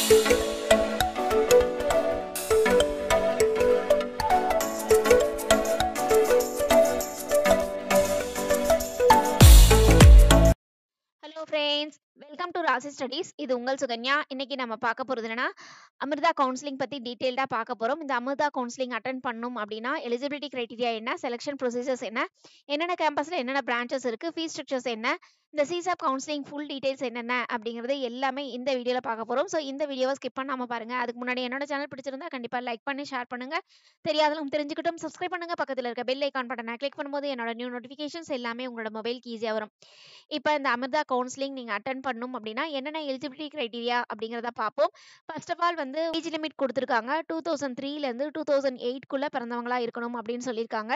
Hello friends, welcome to ராசி studies. இது உங்கள் சுகன்யா. இன்னைக்கு நம்ம பார்க்க போகிறது என்னன்னா, அமிர்தா கவுன்சிலிங் பற்றி டீட்டெயில்டாக பார்க்க போகிறோம். இந்த அமிர்தா கவுன்சிலிங் அட்டன் பண்ணணும் அப்படின்னா எலிஜிபிலிட்டி கிரைட்டீரியா என்ன, செலெக்ஷன் ப்ரொசீஜர்ஸ் என்ன, என்னென்ன கேம்பஸில் என்னென்ன பிரான்ச்சஸ் இருக்குது, ஃபீஸ் ஸ்ட்ரக்சர்ஸ் என்ன, இந்த சிசாப் கவுன்சிலிங் ஃபுல் டீடைல்ஸ் என்னென்ன அப்படிங்கிறது எல்லாமே இந்த வீடியோவில் பார்க்க போகிறோம். ஸோ இந்த வீடியோவை ஸ்கிப் பண்ணாமல் பாருங்கள். அதுக்கு முன்னாடி என்னோட சேனல் பிடிச்சிருந்தா கண்டிப்பாக லைக் பண்ணி ஷேர் பண்ணுங்கள். தெரியாதவங்க தெரிஞ்சுக்கிட்டும் சப்ஸ்கிரைப் பண்ணுங்கள். பக்கத்தில் இருக்க பெல் ஐக்கான் பட்டனை கிளிக் பண்ணும்போது என்னோட நியூ நோட்டிஃபிகேஷன்ஸ் எல்லாமே உங்களோட மொபைலுக்கு ஈஸியாக வரும். இப்போ இந்த அமிர்தா கவுன்சிலிங் நீங்கள் அட்டன் பண்ணணும் அப்படின்னா என்னென்ன எலிஜிபிலிட்டி கிரைட்டீரியா அப்படிங்கிறத பார்ப்போம். ஃபர்ஸ்ட் ஆஃப் ஆல் வந்து ஏஜ் லிமிட் கொடுத்துருக்காங்க. 2003லேருந்து 2008க்குள்ளே பிறந்தவங்களா இருக்கணும் அப்படின்னு சொல்லியிருக்காங்க.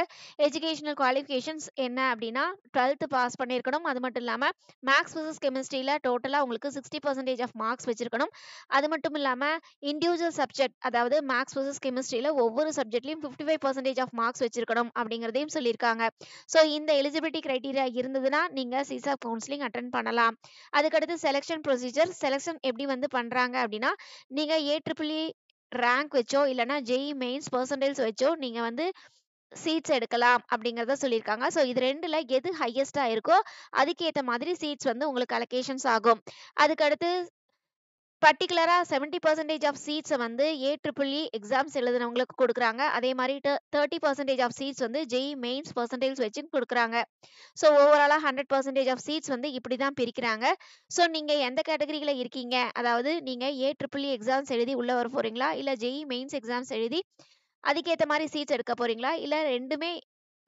எஜுகேஷனல் குவாலிஃபிகேஷன்ஸ் என்ன அப்படின்னா 12th பாஸ் பண்ணியிருக்கணும். அது மட்டும் இல்லாமல் மேக்ஸ் ஃபிசிக்ஸ் கெமிஸ்ட்ரியில் டோட்டலாக உங்களுக்கு 60% ஆஃப் மார்க்ஸ் வச்சிருக்கணும். அது மட்டும் இல்லாமல் இண்டிவிஜுவல் சப்ஜெக்ட், அதாவது மேக்ஸ் ஃபிசிக்ஸ் கெமிஸ்ட்ரியில் ஒவ்வொரு சப்ஜெக்ட்லையும் 55% ஆஃப் மார்க்ஸ் வச்சிருக்கணும் அப்படிங்கிறதையும் சொல்லியிருக்காங்க. ஸோ இந்த எலிஜிபிலிட்டி கிரைட்டீரியா இருந்ததுன்னா நீங்கள் சிசாப் கவுன்சிலிங் அட்டன் பண்ணலாம். அதுக்கடுத்து செலெக்ஷன் ப்ரொசீஜர். செலெக்ஷன் எப்படி வந்து பண்ணுறாங்க அப்படின்னா, நீங்கள் ஏஇஇ ரேங்க் வச்சோ இல்லைனா ஜேஇ மெயின்ஸ் பர்சன்டேஜ் வச்சோ நீங்கள் வந்து சீட்ஸ் எடுக்கலாம் அப்படிங்கிறத சொல்லியிருக்காங்க. ஸோ இது ரெண்டில் எது ஹையஸ்ட்டாக இருக்கோ அதுக்கேற்ற மாதிரி சீட்ஸ் வந்து உங்களுக்கு அலோகேஷன்ஸ் ஆகும். அதுக்கடுத்து பர்டிகுலராக 70% ஆஃப் சீட்ஸை வந்து ஏஇஇ எக்ஸாம்ஸ் எழுதுனவங்களுக்கு கொடுக்குறாங்க. அதே மாதிரி 30% ஆஃப் சீட்ஸ் வந்து ஜேஇ மெயின்ஸ் பர்சன்டேஜ் வச்சு கொடுக்குறாங்க. ஸோ ஓவராலாக 100% ஆஃப் சீட்ஸ் வந்து இப்படி தான் பிரிக்கிறாங்க. ஸோ நீங்கள் எந்த கேட்டகரியில் இருக்கீங்க, அதாவது நீங்கள் ஏஇஇ எக்ஸாம்ஸ் எழுதி உள்ளே வர போகிறீங்களா, இல்லை ஜேஇ மெயின்ஸ் எக்ஸாம்ஸ் எழுதி அதுக்கேற்ற மாதிரி சீட்ஸ் எடுக்க போகிறீங்களா, இல்லை ரெண்டுமே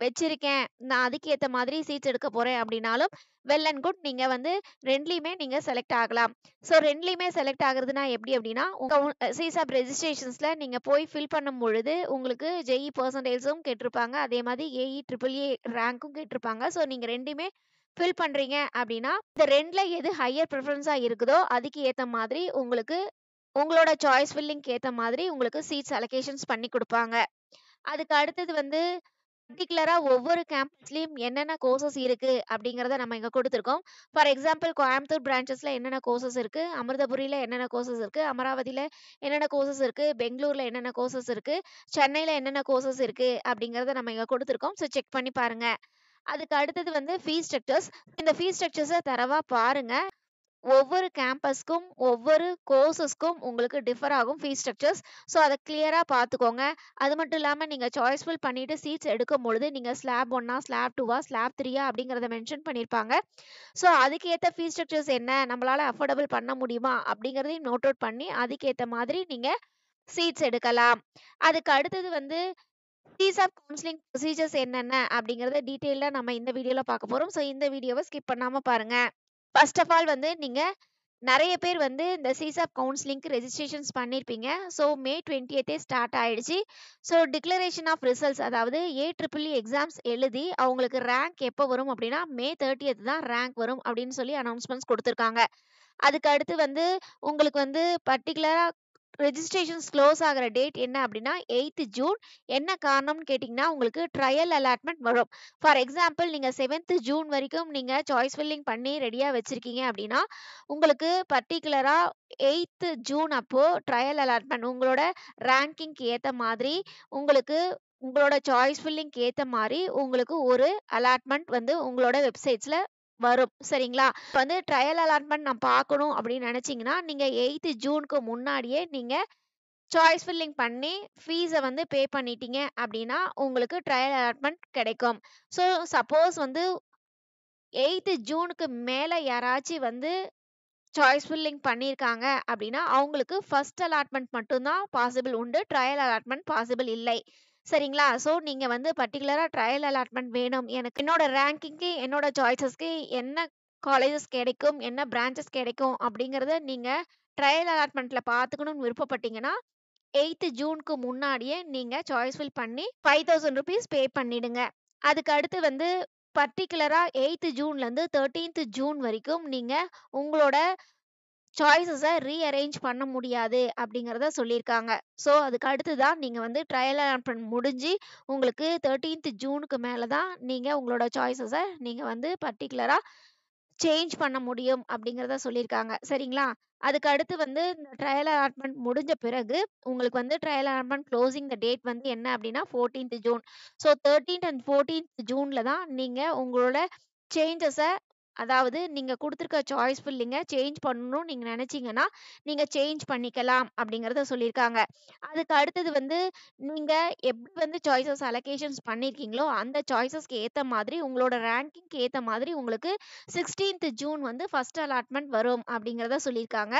வச்சிருக்கேன் நான் அதுக்கேற்ற மாதிரி சீட்ஸ் எடுக்க போகிறேன் அப்படின்னாலும் வெல் அண்ட் குட். நீங்கள் வந்து ரெண்டுலேயுமே நீங்கள் செலக்ட் ஆகலாம். ஸோ ரெண்டுலேயுமே செலக்ட் ஆகுறதுனா எப்படி அப்படின்னா, உங்கள் சிசாப் ரெஜிஸ்ட்ரேஷன்ஸில் நீங்கள் போய் ஃபில் பண்ணும் பொழுது உங்களுக்கு ஜேஇ பர்சன்டேஜும் கேட்டிருப்பாங்க, அதே மாதிரி ஏஇஇ ரேங்க்கும் கேட்டிருப்பாங்க. ஸோ நீங்கள் ரெண்டுமே ஃபில் பண்ணுறீங்க அப்படின்னா இந்த ரெண்டில் எது ஹையர் ப்ரிஃபரன்ஸாக இருக்குதோ அதுக்கு ஏற்ற மாதிரி உங்களுக்கு உங்களோட சாய்ஸ் ஃபில்லிங்க்கு ஏற்ற மாதிரி உங்களுக்கு சீட்ஸ் அலோகேஷன்ஸ் பண்ணி கொடுப்பாங்க. அதுக்கு அடுத்தது வந்து பர்டிகுலராக ஒவ்வொரு கேம்பஸ்லேயும் என்னென்ன கோர்சஸ் இருக்குது அப்படிங்கிறத நம்ம இங்கே கொடுத்துருக்கோம். ஃபார் எக்ஸாம்பிள் கோயம்புத்தூர் பிரான்ச்சஸில் என்னென்ன கோர்சஸ் இருக்குது, அமிர்தபுரியில் என்னென்ன கோர்சஸ் இருக்குது, அமராவதியில் என்னென்ன கோர்சஸ் இருக்குது, பெங்களூரில் என்னென்ன கோர்சஸ் இருக்குது, சென்னையில் என்னென்ன கோர்சஸ் இருக்குது அப்படிங்கிறத நம்ம இங்கே கொடுத்துருக்கோம். ஸோ செக் பண்ணி பாருங்கள். அதுக்கு அடுத்தது வந்து ஃபீஸ் ஸ்ட்ரக்சர்ஸ். இந்த ஃபீஸ் ஸ்ட்ரக்சர்ஸை தரவாக பாருங்கள். ஒவ்வொரு கேம்பஸ்க்கும் ஒவ்வொரு கோர்சஸ்க்கும் உங்களுக்கு டிஃபர் ஆகும் ஃபீஸ் ஸ்ட்ரக்சர்ஸ். ஸோ அதை கிளியராக பார்த்துக்கோங்க. அது மட்டும் இல்லாமல் நீங்கள் சாய்ஸ் ஃபில் பண்ணிவிட்டு சீட்ஸ் எடுக்கும் பொழுது நீங்கள் ஸ்லாப் 1ஆ, ஸ்லாப் 2ஆ, ஸ்லாப் 3ஆ அப்படிங்கிறத மென்ஷன் பண்ணியிருப்பாங்க. ஸோ அதுக்கேற்ற ஃபீஸ் ஸ்ட்ரக்சர்ஸ் என்ன, நம்மளால் அஃபோர்டபுள் பண்ண முடியுமா அப்படிங்கிறதையும் நோட் அவுட் பண்ணி அதுக்கேற்ற மாதிரி நீங்கள் சீட்ஸ் எடுக்கலாம். அதுக்கு அடுத்தது வந்து சிசாப் கவுன்சிலிங் ப்ரொசீஜர்ஸ் என்னென்ன அப்படிங்கிறத டீட்டெயிலாக நம்ம இந்த வீடியோவில் பார்க்க போகிறோம். ஸோ இந்த வீடியோவை ஸ்கிப் பண்ணாமல் பாருங்கள். ஃபர்ஸ்ட் ஆஃப் ஆல் வந்து நீங்கள் நிறைய பேர் வந்து இந்த சிசாப் கவுன்சிலிங்க்கு ரெஜிஸ்ட்ரேஷன்ஸ் பண்ணியிருப்பீங்க. ஸோ மே 20 ஸ்டார்ட் ஆயிடுச்சு. ஸோ டிக்ளரேஷன் ஆஃப் ரிசல்ட்ஸ், அதாவது ஏஇஇ எக்ஸாம்ஸ் எழுதி அவங்களுக்கு ரேங்க் எப்போ வரும் அப்படின்னா மே 30 தான் ரேங்க் வரும் அப்படின்னு சொல்லி அனௌன்ஸ்மெண்ட்ஸ் கொடுத்துருக்காங்க. அதுக்கு அடுத்து வந்து உங்களுக்கு வந்து பர்டிகுலராக ரெஜிஸ்ட்ரேஷன்ஸ் க்ளோஸ் ஆகிற டேட் என்ன அப்படின்னா 8th ஜூன். என்ன காரணம்னு கேட்டிங்கன்னா உங்களுக்கு ட்ரையல் அலாட்மெண்ட் வரும். ஃபார் எக்ஸாம்பிள் நீங்கள் 7th ஜூன் வரைக்கும் நீங்கள் சாய்ஸ் ஃபில்லிங் பண்ணி ரெடியாக வச்சுருக்கீங்க அப்படின்னா உங்களுக்கு பர்டிகுலராக 8th ஜூன் அப்போது ட்ரையல் அலாட்மெண்ட் உங்களோட ரேங்கிங்க்கு ஏற்ற மாதிரி உங்களுக்கு உங்களோட சாய்ஸ் ஃபில்லிங்க்கு ஏற்ற மாதிரி உங்களுக்கு ஒரு அலாட்மெண்ட் வந்து உங்களோட வெப்சைட்ஸில் வரும். சரிங்களா? வந்து ட்ரையல் அலாட்மெண்ட் நான் பார்க்கணும் அப்படின்னு நினச்சிங்கன்னா நீங்கள் 8th ஜூனுக்கு முன்னாடியே நீங்கள் சாய்ஸ் ஃபில்லிங் பண்ணி ஃபீஸை வந்து பே பண்ணிட்டீங்க அப்படின்னா உங்களுக்கு ட்ரையல் அலாட்மெண்ட் கிடைக்கும். ஸோ சப்போஸ் வந்து 8th ஜூனுக்கு மேலே யாராச்சும் வந்து சாய்ஸ் ஃபில்லிங் பண்ணியிருக்காங்க அப்படின்னா அவங்களுக்கு ஃபர்ஸ்ட் அலாட்மெண்ட் மட்டும்தான் பாசிபிள் உண்டு, ட்ரையல் அலாட்மெண்ட் பாசிபிள் இல்லை. சரிங்களா? ஸோ நீங்கள் வந்து பர்டிகுலராக ட்ரையல் அலாட்மெண்ட் வேணும், எனக்கு என்னோட ரேங்கிங்க்கு என்னோட சாய்ஸஸ்க்கு என்ன காலேஜஸ் கிடைக்கும், என்ன பிரான்ச்சஸ் கிடைக்கும் அப்படிங்கிறத நீங்கள் ட்ரையல் அலாட்மெண்ட்டில் பார்த்துக்கணும்னு விருப்பப்பட்டீங்கன்னா 8th ஜூனுக்கு முன்னாடியே நீங்கள் சாய்ஸ் ஃபில் பண்ணி 5000 rupees பே பண்ணிடுங்க. அதுக்கு அடுத்து வந்து பர்டிகுலராக 8th ஜூன்லேருந்து 13th ஜூன் வரைக்கும் நீங்கள் உங்களோட சாய்ஸஸை ரீஅரேஞ்ச் பண்ண முடியாது அப்படிங்கிறத சொல்லியிருக்காங்க. ஸோ அதுக்கு அடுத்து தான் நீங்கள் வந்து ட்ரையல் அலாட்மெண்ட் முடிஞ்சு உங்களுக்கு 13th ஜூனுக்கு மேலே தான் நீங்கள் உங்களோட சாய்ஸஸை நீங்கள் வந்து பர்டிகுலராக சேஞ்ச் பண்ண முடியும் அப்படிங்கிறத சொல்லியிருக்காங்க. சரிங்களா? அதுக்கு அடுத்து வந்து இந்த ட்ரையல் அலாட்மெண்ட் முடிஞ்ச பிறகு, உங்களுக்கு வந்து trial allotment closing the date வந்து என்ன அப்படின்னா 14th June. So 13th and 14th ஜூன்ல தான் நீங்க உங்களோட சேஞ்சஸ அதாவது நீங்க குடுத்துருக்க சாய்ஸ் ஃபில்லிங்க சேஞ்ச் பண்ணணும்னு நீங்க நெனச்சீங்கன்னா, நீங்க சேஞ்ச் பண்ணிக்கலாம் அப்படிங்கிறத சொல்லியிருக்காங்க. அதுக்கு அடுத்தது வந்து நீங்க எப்படி வந்து சாய்ஸஸ் அலோகேஷன்ஸ் பண்ணியிருக்கீங்களோ, அந்த சாய்ஸஸ்க்கு ஏத்த மாதிரி உங்களோட ரேங்கிங்க்கு ஏத்த மாதிரி உங்களுக்கு 16th ஜூன் வந்து ஃபர்ஸ்ட் அலாட்மெண்ட் வரும் அப்படிங்கிறத சொல்லியிருக்காங்க.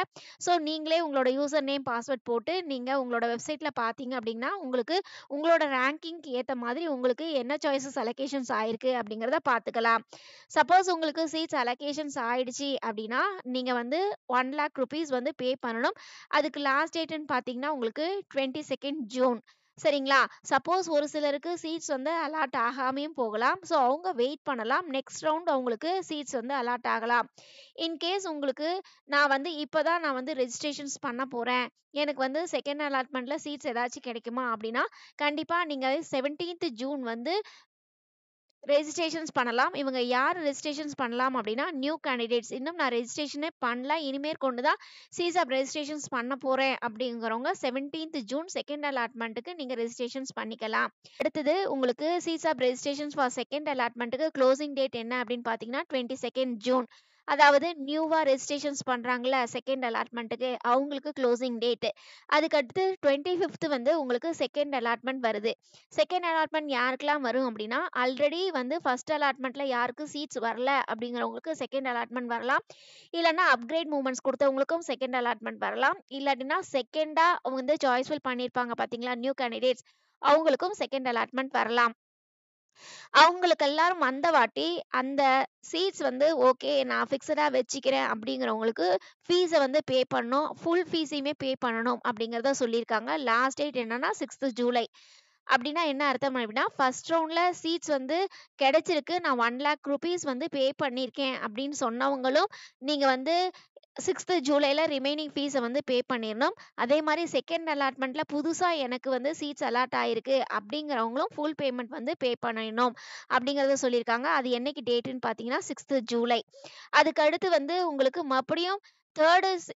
ஸோ நீங்களே உங்களோட யூசர் நேம், பாஸ்வேர்ட் போட்டு நீங்க உங்களோட வெப்சைட்ல பார்த்தீங்க அப்படின்னா, உங்களுக்கு உங்களோட ரேங்கிங்க்கு ஏத்த மாதிரி உங்களுக்கு என்ன சாய்ஸஸ் அலோகேஷன்ஸ் ஆயிருக்கு அப்படிங்கிறத பார்த்துக்கலாம். சப்போஸ் உங்களுக்கு சீட்ஸ் அலோகேஷன்ஸ் ஆயிடுச்சு அப்படின்னா, நீங்க வந்து ₹1,00,000 வந்து பே பண்ணணும். அதுக்கு லாஸ்ட் டேட்ன்னு பார்த்தீங்கன்னா, உங்களுக்கு 22nd ஜூன். சரிங்களா? சப்போஸ் ஒரு சிலருக்கு சீட்ஸ் வந்து அலாட் ஆகாமயும் போகலாம். ஸோ அவங்க வெயிட் பண்ணலாம். நெக்ஸ்ட் ரவுண்ட் அவங்களுக்கு சீட்ஸ் வந்து அலாட் ஆகலாம். இன் கேஸ் உங்களுக்கு நான் வந்து ரெஜிஸ்ட்ரேஷன்ஸ் பண்ண போறேன். எனக்கு வந்து செகண்ட் அலாட்மெண்ட்ல சீட்ஸ் ஏதாச்சும் கிடைக்குமா அப்படின்னா, கண்டிப்பா நீங்க 17th ஜூன் வந்து ரெஜிஸ்ட்ரேஷன்ஸ் பண்ணலாம். இவங்க யார் ரெஜிஸ்ட்ரேஷன்ஸ் பண்ணலாம் அப்படின்னா, நியூ கேண்டிடேட்ஸ். இன்னும் நான் ரெஜிஸ்ட்ரேஷனே பண்ணல. இனிமேற்கொண்டு தான் சிசாப் ரெஜிஸ்ட்ரேஷன்ஸ் பண்ண போறேன் அப்படிங்கிறவங்க 17th ஜூன் செகண்ட் அலாட்மெண்ட்டுக்கு நீங்க ரெஜிஸ்ட்ரேஷன்ஸ் பண்ணிக்கலாம். அடுத்தது உங்களுக்கு சிசாப் ரெஜிஸ்ட்ரேஷன்ஸ் ஃபார் செகண்ட் அலாட்மெண்ட்டுக்கு க்ளோசிங் டேட் என்ன அப்படின்னு பார்த்தீங்கன்னா, 22nd ஜூன். அதாவது நியூவா ரெஜிஸ்ட்ரேஷன்ஸ் பண்றாங்கல்ல செகண்ட் அலாட்மெண்ட்டுக்கு அவங்களுக்கு க்ளோசிங் டேட். அதுக்கடுத்து 25th வந்து உங்களுக்கு செகண்ட் அலாட்மெண்ட் வருது. செகண்ட் அலாட்மெண்ட் யாருக்கெல்லாம் வரும் அப்படின்னா, ஆல்ரெடி வந்து ஃபர்ஸ்ட் அலாட்மெண்ட்ல யாருக்கு சீட்ஸ் வரல அப்படிங்கிறவங்களுக்கு செகண்ட் அலாட்மெண்ட் வரலாம். இல்லன்னா அப்கிரேட் மூவ்மெண்ட்ஸ் குடுத்தவங்களுக்கும் செகண்ட் அலாட்மெண்ட் வரலாம். இல்லாட்டினா செகண்டா வந்து சாய்ஸ் ஃபில் பண்ணியிருப்பாங்க பார்த்தீங்களா, நியூ கேண்டிடேட்ஸ் அவங்களுக்கும் செகண்ட் அலாட்மெண்ட் வரலாம். அவங்களுக்கு எல்லாரும் வந்த வாட்டி அந்த சீட்ஸ் வந்து ஓகே நான் ஃபிக்ஸடா வச்சுக்கிறேன் அப்படிங்கிறவங்களுக்கு ஃபீஸ வந்து பே பண்ணணும். ஃபுல் ஃபீஸையுமே பே பண்ணணும் அப்படிங்கிறத சொல்லியிருக்காங்க. லாஸ்ட் டேட் என்னன்னா 6th ஜூலை. அப்படின்னா என்ன அர்த்தம் அப்படின்னா, ஃபர்ஸ்ட் ரவுண்ட்ல சீட்ஸ் வந்து கிடைச்சிருக்கு. நான் ₹1,00,000 வந்து பே பண்ணியிருக்கேன் அப்படின்னு சொன்னவங்களும், நீங்க வந்து 6th ஜூலைல ரிமைனிங் ஃபீஸ வந்து பே பண்ணிறணும். அதே மாரி செகண்ட் அலாட்மெண்ட்ல புதுசா எனக்கு வந்து சீட்ஸ் அலாட் ஆயிருக்கு அப்படிங்கிறவங்களும் ஃபுல் பேமெண்ட் வந்து பே பண்ணிறணும் அப்படிங்கிறத சொல்லியிருக்காங்க. அது என்னைக்கு டேட்டுன்னு பார்த்தீங்கன்னா 6th ஜூலை. அதுக்கு அடுத்து வந்து உங்களுக்கு மறுபடியும் 3rd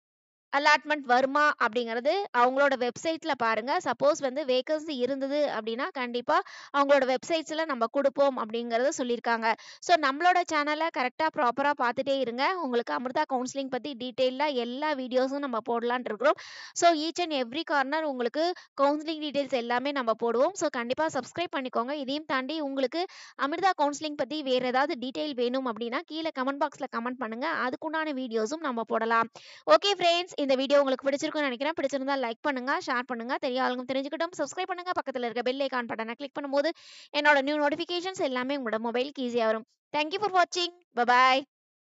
அலாட்மெண்ட் வருமா அப்படிங்கிறது அவங்களோட வெப்சைட்ல பாருங்க. சப்போஸ் வந்து வேக்கன்சி இருந்தது அப்படின்னா, கண்டிப்பா அவங்களோட வெப்சைட்ஸ்ல நம்ம குடுப்போம் அப்படிங்கிறத சொல்லியிருக்காங்க. ஸோ நம்மளோட சேனல கரெக்ட்டா ப்ராப்பரா பார்த்துட்டே இருங்க. உங்களுக்கு அமிர்தா கவுன்சிலிங் பத்தி டீட்டெயில்டா எல்லா வீடியோஸும் நம்ம போடலாம்னு இருக்கிறோம். So each and every corner உங்களுக்கு கவுன்சிலிங் டீட்டெயில்ஸ் எல்லாமே நம்ம போடுவோம். ஸோ கண்டிப்பா சப்ஸ்கிரைப் பண்ணிக்கோங்க. இதையும் தாண்டி உங்களுக்கு அமிர்தா கவுன்சிலிங் பத்தி வேற ஏதாவது டீட்டெயில் வேணும் அப்படின்னா, கீழ கமெண்ட் பாக்ஸ்ல கமெண்ட் பண்ணுங்க. அதுக்குண்டான வீடியோஸும் நம்ம போடலாம். ஓகே ஃப்ரெண்ட்ஸ், இந்த வீடியோ உங்களுக்கு பிடிச்சிருக்கும்னு நினைக்கிறேன். பிடிச்சிருந்தா லைக் பண்ணுங்க, ஷேர் பண்ணுங்க, தெரியாதவங்க தெரிஞ்சுக்கிட்டும். சப்ஸ்கிரைப் பண்ணுங்க. பக்கத்துல இருக்க பெல் ஐகான் பட்டனை கிளிக் பண்ணும்போது என்னோட நியூ நோட்டிஃபிகேஷன்ஸ் எல்லாமே உங்களோட மொபைலுக்கு ஈஸியா வரும். தேங்க் யூ ஃபார் வாட்சிங். Bye bye.